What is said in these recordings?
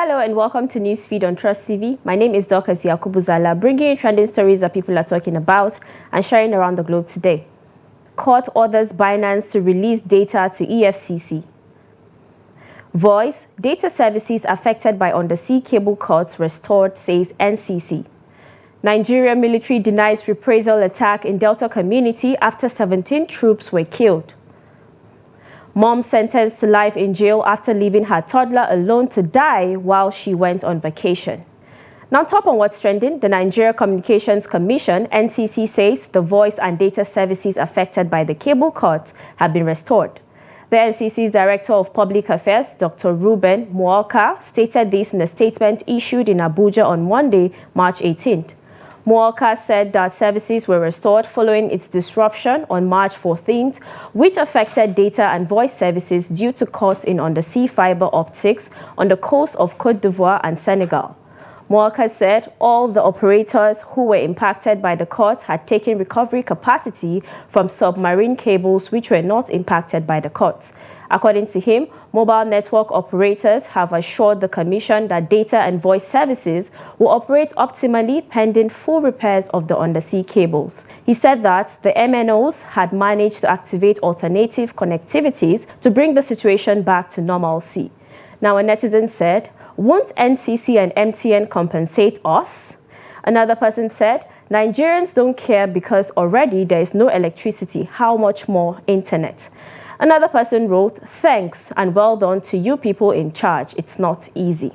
Hello and welcome to Newsfeed on Trust TV. My name is Dorcas Yakubuzala, bringing you trending stories that people are talking about and sharing around the globe today. Court orders Binance to release data to EFCC. Voice, data services affected by undersea cable cuts restored, says NCC. Nigeria military denies reprisal attack in Delta community after 17 troops were killed. Mom sentenced to life in jail after leaving her toddler alone to die while she went on vacation. Now, top on what's trending, the Nigeria Communications Commission, NCC, says the voice and data services affected by the cable cuts have been restored. The NCC's Director of Public Affairs, Dr. Ruben Muoka, stated this in a statement issued in Abuja on Monday, March 18th. Muoka said that services were restored following its disruption on March 14th, which affected data and voice services due to cuts in undersea fiber optics on the coast of Côte d'Ivoire and Senegal. Muoka said all the operators who were impacted by the cuts had taken recovery capacity from submarine cables which were not impacted by the cuts. According to him, mobile network operators have assured the Commission that data and voice services will operate optimally pending full repairs of the undersea cables. He said that the MNOs had managed to activate alternative connectivities to bring the situation back to normalcy. Now, a netizen said, "Won't NCC and MTN compensate us?" Another person said, "Nigerians don't care because already there is no electricity. How much more internet?" Another person wrote, "Thanks and well done to you people in charge. It's not easy."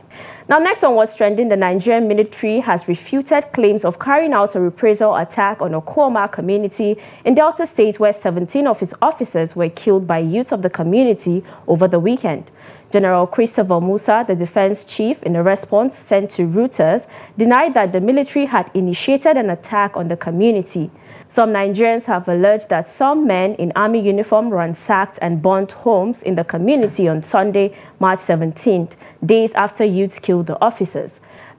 Now, next on what's trending, the Nigerian military has refuted claims of carrying out a reprisal attack on a Okuoma community in Delta State where 17 of its officers were killed by youth of the community over the weekend. General Christopher Musa, the defense chief, in a response sent to Reuters, denied that the military had initiated an attack on the community. Some Nigerians have alleged that some men in army uniform ransacked and burnt homes in the community on Sunday, March 17th, days after youths killed the officers.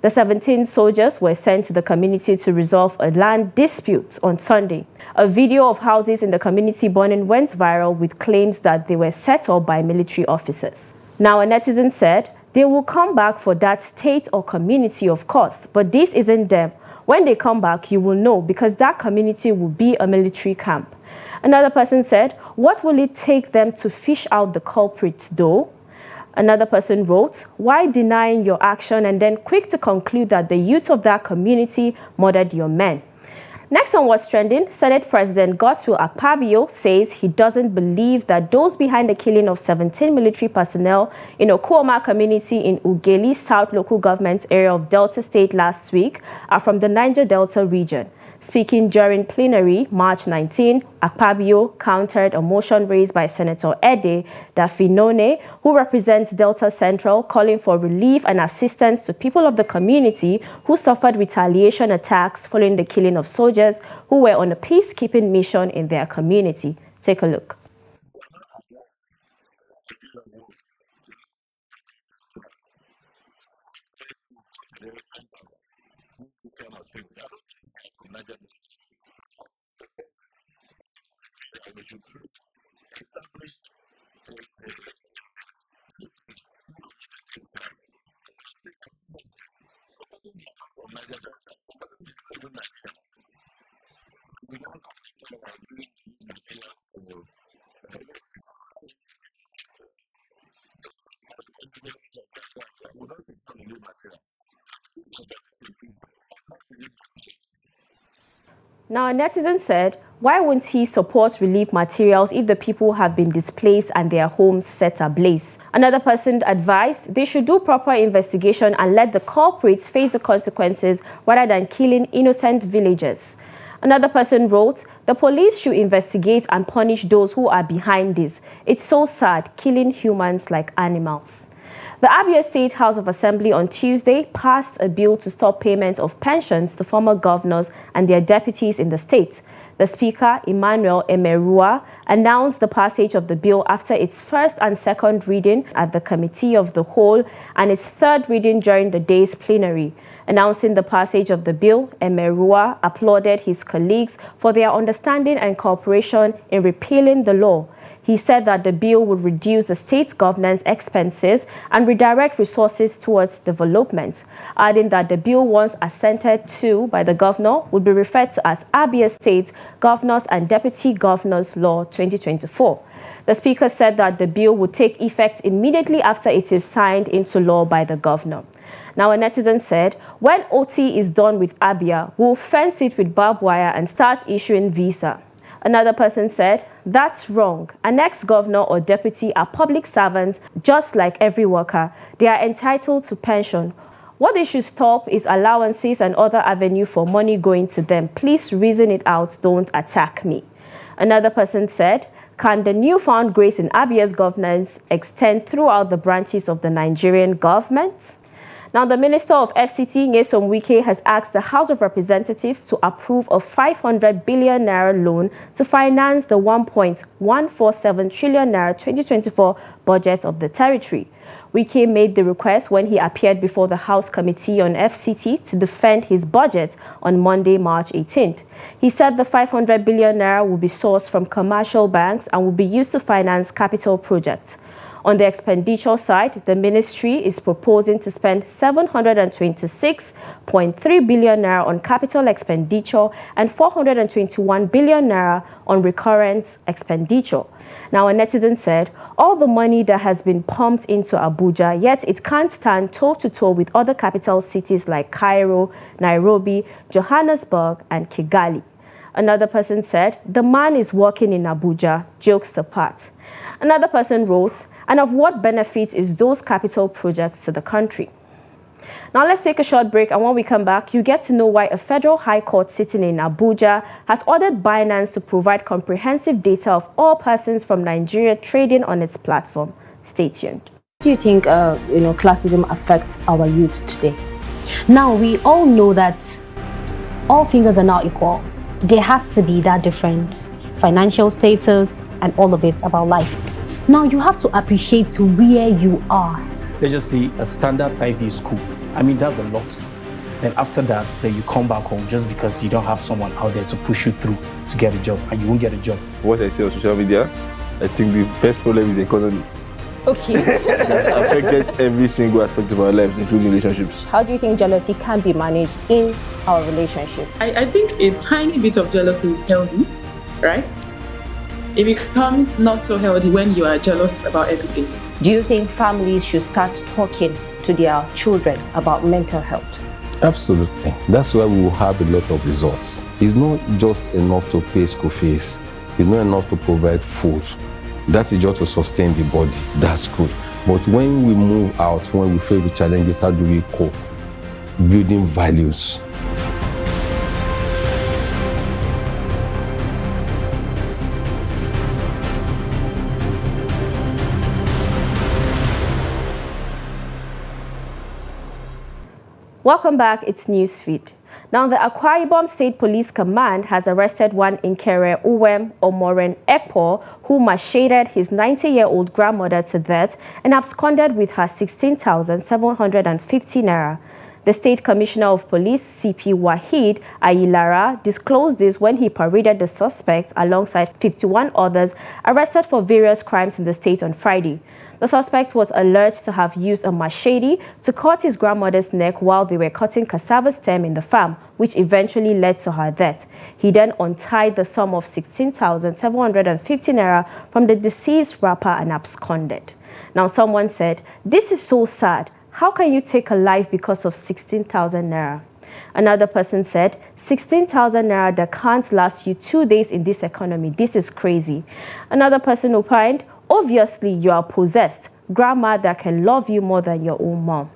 The 17 soldiers were sent to the community to resolve a land dispute on Sunday. A video of houses in the community burning went viral with claims that they were set up by military officers. Now, a netizen said, "They will come back for that state or community, of course, but this isn't them. When they come back, you will know because that community will be a military camp." Another person said, "What will it take them to fish out the culprits though?" Another person wrote, "Why denying your action and then quick to conclude that the youth of that community murdered your men?" Next on what's trending, Senate President Godswill Akpabio says he doesn't believe that those behind the killing of 17 military personnel in Okuoma community in Ugeli South local government area of Delta State last week are from the Niger Delta region. Speaking during plenary March 19, Akpabio countered a motion raised by Senator Ede Dafinone, who represents Delta Central, calling for relief and assistance to people of the community who suffered retaliation attacks following the killing of soldiers who were on a peacekeeping mission in their community. Take a look. Now, a netizen said, "Why won't he support relief materials if the people have been displaced and their homes set ablaze?" Another person advised they should do proper investigation and let the culprits face the consequences rather than killing innocent villagers. Another person wrote, "The police should investigate and punish those who are behind this. It's so sad, killing humans like animals." The Abia State House of Assembly on Tuesday passed a bill to stop payment of pensions to former governors and their deputies in the state. The Speaker, Emmanuel Emerua, announced the passage of the bill after its first and second reading at the Committee of the Whole and its third reading during the day's plenary. Announcing the passage of the bill, Emerua applauded his colleagues for their understanding and cooperation in repealing the law. He said that the bill would reduce the state's governance expenses and redirect resources towards development, adding that the bill, once assented to by the governor, would be referred to as Abia State Governors and Deputy Governors Law 2024. The speaker said that the bill would take effect immediately after it is signed into law by the governor. Now, a netizen said, when OT is done with Abia, we'll fence it with barbed wire and start issuing visa. Another person said, that's wrong. An ex-governor or deputy are public servants just like every worker. They are entitled to pension. What they should stop is allowances and other avenue for money going to them. Please reason it out, don't attack me. Another person said, can the newfound grace in Abia's governance extend throughout the branches of the Nigerian government? Now, the Minister of FCT, Nyesom Wike, has asked the House of Representatives to approve a 500 billion naira loan to finance the 1.147 trillion naira 2024 budget of the territory. Wike made the request when he appeared before the House Committee on FCT to defend his budget on Monday, March 18th. He said the 500 billion naira will be sourced from commercial banks and will be used to finance capital projects. On the expenditure side, the ministry is proposing to spend 726.3 billion naira on capital expenditure and 421 billion naira on recurrent expenditure. Now, a netizen said, all the money that has been pumped into Abuja, yet it can't stand toe-to-toe with other capital cities like Cairo, Nairobi, Johannesburg, and Kigali. Another person said, the man is working in Abuja, jokes apart. Another person wrote, and of what benefit is those capital projects to the country? Now let's take a short break, and when we come back, you get to know why a federal high court sitting in Abuja has ordered Binance to provide comprehensive data of all persons from Nigeria trading on its platform. Stay tuned. Do you think classism affects our youth today? Now, we all know that all fingers are not equal. There has to be that difference, financial status and all of it about life. Now, you have to appreciate where you are. Let's just say a standard 5-year school. I mean, that's a lot. Then after that, then you come back home just because you don't have someone out there to push you through to get a job, and you won't get a job. What I see on social media, I think the first problem is the economy. Okay. It affected every single aspect of our lives, including relationships. How do you think jealousy can be managed in our relationship? I think a tiny bit of jealousy is healthy, right? It becomes not so healthy when you are jealous about everything. Do you think families should start talking to their children about mental health? Absolutely. That's why we will have a lot of results. It's not just enough to pay school fees. It's not enough to provide food. That is just to sustain the body. That's good. But when we move out, when we face the challenges, how do we cope? Building values. Welcome back, it's Newsfeed. Now, the Akwa Ibom State Police Command has arrested one Nkere Uwem Omoren Ekpo who macheted his 90-year-old grandmother to death and absconded with her 16,750 naira. The State Commissioner of Police, CP Wahid Ayilara, disclosed this when he paraded the suspect alongside 51 others arrested for various crimes in the state on Friday. The suspect was alleged to have used a machete to cut his grandmother's neck while they were cutting cassava stem in the farm, which eventually led to her death. He then untied the sum of 16,750 naira from the deceased rapper and absconded. Now, someone said, "This is so sad. How can you take a life because of 16,000 naira?" Another person said, 16,000 naira that can't last you 2 days in this economy. This is crazy. Another person opined, obviously you are possessed. Grandma that can love you more than your own mom.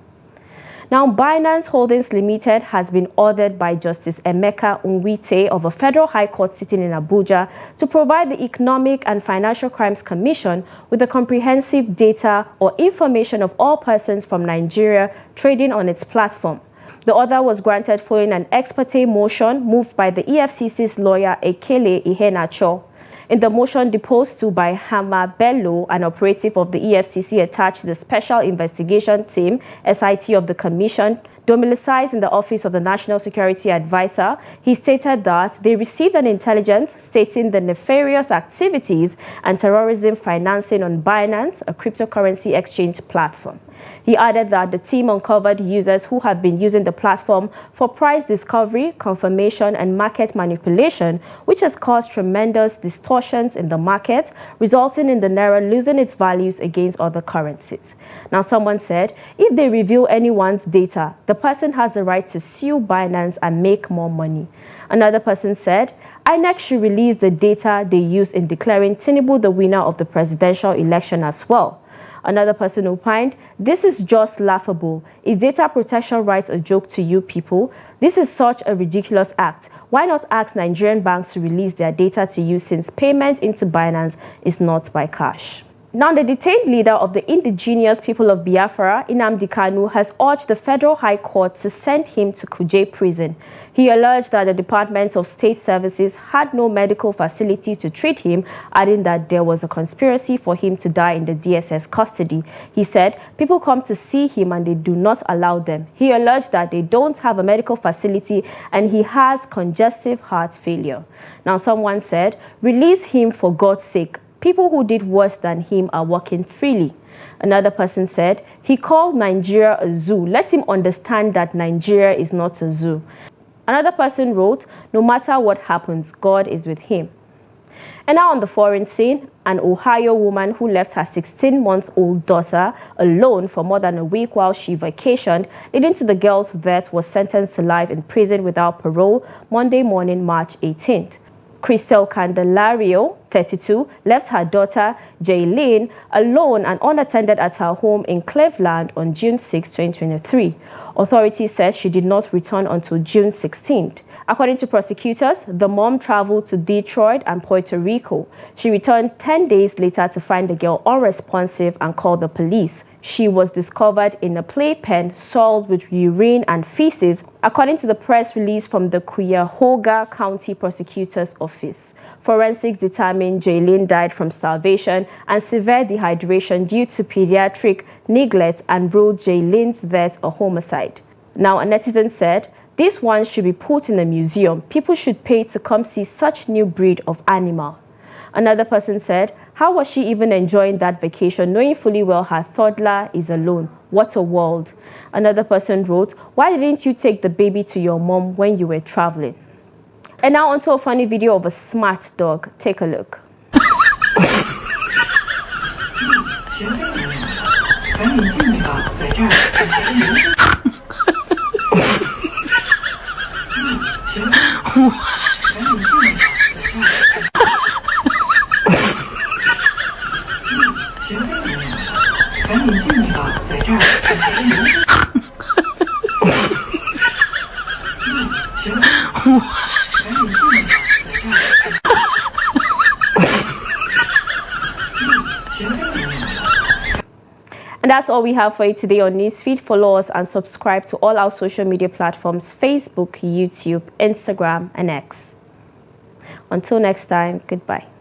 Now, Binance Holdings Limited has been ordered by Justice Emeka Nwite of a federal high court sitting in Abuja to provide the Economic and Financial Crimes Commission with the comprehensive data or information of all persons from Nigeria trading on its platform. The order was granted following an ex parte motion moved by the EFCC's lawyer Ekele Iheanacho. In the motion deposed to by Hama Bello, an operative of the EFCC attached to the Special Investigation Team, SIT of the Commission, Domiciled in the office of the National Security Advisor, he stated that they received an intelligence stating the nefarious activities and terrorism financing on Binance, a cryptocurrency exchange platform. He added that the team uncovered users who had been using the platform for price discovery, confirmation, and market manipulation, which has caused tremendous distortions in the market, resulting in the naira losing its values against other currencies. Now, someone said, if they reveal anyone's data, the person has the right to sue Binance and make more money. Another person said, INEC should release the data they use in declaring Tinubu the winner of the presidential election as well. Another person opined, this is just laughable. Is data protection rights a joke to you people? This is such a ridiculous act. Why not ask Nigerian banks to release their data to you since payment into Binance is not by cash? Now, the detained leader of the indigenous people of Biafra, Nnamdi Kanu, has urged the Federal High Court to send him to Kuje prison. He alleged that the Department of State Services had no medical facility to treat him, adding that there was a conspiracy for him to die in the DSS custody. He said people come to see him and they do not allow them. He alleged that they don't have a medical facility and he has congestive heart failure. Now, someone said, release him for God's sake. People who did worse than him are walking freely. Another person said, he called Nigeria a zoo. Let him understand that Nigeria is not a zoo. Another person wrote, no matter what happens, God is with him. And now on the foreign scene, an Ohio woman who left her 16-month-old daughter alone for more than a week while she vacationed, leading to the girl's death, was sentenced to life in prison without parole Monday morning, March 18th. Crystal Candelario, 32, left her daughter, Jaylene, alone and unattended at her home in Cleveland on June 6, 2023. Authorities said she did not return until June 16th. According to prosecutors, the mom traveled to Detroit and Puerto Rico. She returned 10 days later to find the girl unresponsive and called the police. She was discovered in a playpen soiled with urine and feces, according to the press release from the Cuyahoga County Prosecutor's Office. Forensics determined Jaylene died from starvation and severe dehydration due to pediatric neglect and ruled Jaylene's death a homicide. Now, a netizen said, this one should be put in a museum. People should pay to come see such new breed of animal. Another person said, how was she even enjoying that vacation, knowing fully well her toddler is alone? What a world. Another person wrote, why didn't you take the baby to your mom when you were traveling? And now onto a funny video of a smart dog. Take a look. And that's all we have for you today on Newsfeed. Follow us and subscribe to all our social media platforms: Facebook, YouTube, Instagram, and X. Until next time, goodbye.